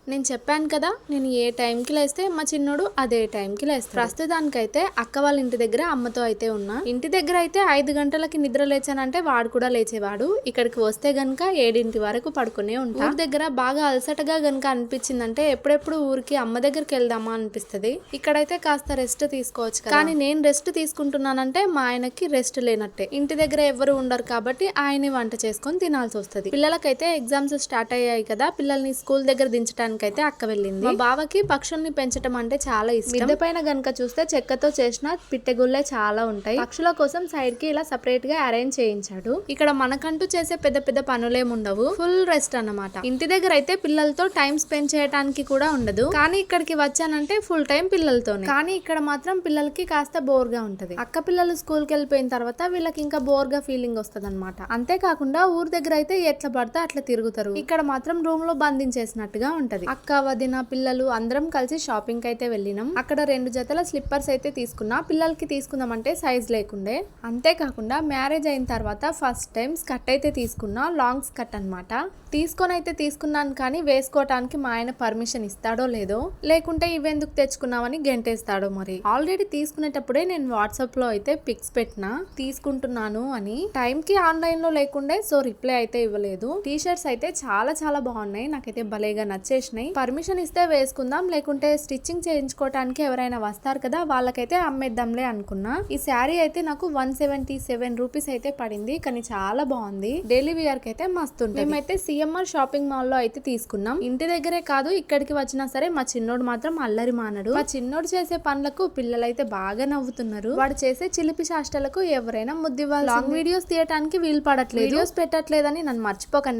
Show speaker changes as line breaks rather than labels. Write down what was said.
నేను చెప్పాను కదా, నేను ఏ టైంకి లేస్తే మా చిన్నోడు అదే టైంకి లేస్తాడు. ప్రస్తుతానికైతే అక్క వాళ్ళ ఇంటి దగ్గర అమ్మతో అయితే ఉన్నా. ఇంటి దగ్గర అయితే 5 గంటలకి నిద్ర లేచానంటే వాడు కూడా లేచేవాడు. ఇక్కడికి వస్తే గనక 7 వరకు పడుకునే ఉంటా. ఊరి దగ్గర బాగా అలసటగా గనక అనిపించిందంటే ఎప్పుడెప్పుడు ఊరికి అమ్మ దగ్గరికి వెళ్దామా అనిపిస్తుంది. ఇక్కడైతే కాస్త రెస్ట్ తీసుకోవచ్చు కానీ నేను రెస్ట్ తీసుకుంటున్నానంటే మా ఆయనకి రెస్ట్ లేనట్టే. ఇంటి దగ్గర ఎవరు ఉండరు కాబట్టి ఆయనే వంట చేసుకొని తినాల్సి వస్తుంది. పిల్లలకైతే ఎగ్జామ్స్ స్టార్ట్ అయ్యాయి కదా, పిల్లల్ని స్కూల్ దగ్గర దించడానికి అయితే అక్క వెళ్ళింది. మా బావకి పక్షుల్ని పెంచడం అంటే చాలా ఇష్టం. మిద్దె పైన గనక చూస్తే చెక్కతో చేసిన పిట్టెగుళ్ళే చాలా ఉంటాయి. పక్షుల కోసం సైడ్ కి ఇలా సెపరేట్ గా అరేంజ్ చేయించాడు. ఇక్కడ మనకంటూ చేసే పెద్ద పెద్ద పనులేముండవు, ఫుల్ రెస్ట్ అన్నమాట. ఇంటి దగ్గర అయితే పిల్లలతో టైం స్పెండ్ చేయడానికి కూడా ఉండదు, కానీ ఇక్కడికి వచ్చానంటే ఫుల్ టైం పిల్లలతోనే. కానీ ఇక్కడ మాత్రం పిల్లలకి కాస్త బోర్ గా ఉంటది. అక్క పిల్లలు స్కూల్ కి వెళ్ళిపోయిన తర్వాత వీళ్ళకి ఇంకా బోర్ గా ఫీలింగ్ వస్తుంది అనమాట. అంతేకాకుండా ఊరు దగ్గర అయితే ఎట్లా పడితే అట్లా తిరుగుతారు. ఇక్కడ మాత్రం రూమ్ లో బంధించేసినట్టుగా ఉంటది. అక్క వదిన పిల్లలు అందరం కలిసి షాపింగ్ అయితే వెళ్ళినాం. అక్కడ 2 జతల స్లిప్పర్స్ అయితే తీసుకున్నా. పిల్లలకి తీసుకుందామంటే సైజ్ లేకుండే. అంతేకాకుండా మ్యారేజ్ అయిన తర్వాత ఫస్ట్ టైం స్కర్ట్ అయితే తీసుకున్నా, లాంగ్ స్కర్ట్ అన్నమాట. తీసుకొని అయితే తీసుకున్నాను కానీ వేసుకోవటానికి మా ఆయన పర్మిషన్ ఇస్తాడో లేదో, లేకుంటే ఇవెందుకు తెచ్చుకున్నామని గెంటేస్తాడో మరి. ఆల్రెడీ తీసుకునేటప్పుడే నేను వాట్సాప్ లో అయితే పిక్స్ పెట్టినా తీసుకుంటున్నాను అని. టైం కి ఆన్లైన్ లో లేకుండే, సో రిప్లై అయితే ఇవ్వలేదు. టీ షర్ట్స్ అయితే చాలా చాలా బాగున్నాయి, నాకైతే భలేగా నచ్చేసినాయి. పర్మిషన్ ఇస్తే వేసుకుందాం, లేకుంటే స్టిచ్చింగ్ చేయించుకోవటానికి ఎవరైనా వస్తారు కదా వాళ్ళకైతే అమ్మేద్దాంలే అనుకున్నా. ఈ శారీ అయితే నాకు 177 రూపీస్ అయితే పడింది, కానీ చాలా బాగుంది. డైలీ వేర్ కి అయితే మస్తు ఉంటుంది. మేమైతే సిఎంఆర్ షాపింగ్ మాల్ లో అయితే తీసుకున్నాం. ఇంటి దగ్గరే కాదు ఇక్కడికి వచ్చినా సరే మా చిన్నోడు మాత్రం అల్లరి మానడు. మా చిన్నోడు చేసే పనులకు పిల్లలైతే బాగా నవ్వుతున్నారు. వాడు చేసే చిలిపి శాస్త్రాలకు ఎవరైనా ముద్దివ్వాలి. లాంగ్ వీడియోస్ తీయటానికి వీలు పడట్లేదు, వీడియోస్ పెట్టట్లేదని నన్ను మర్చిపోకండి.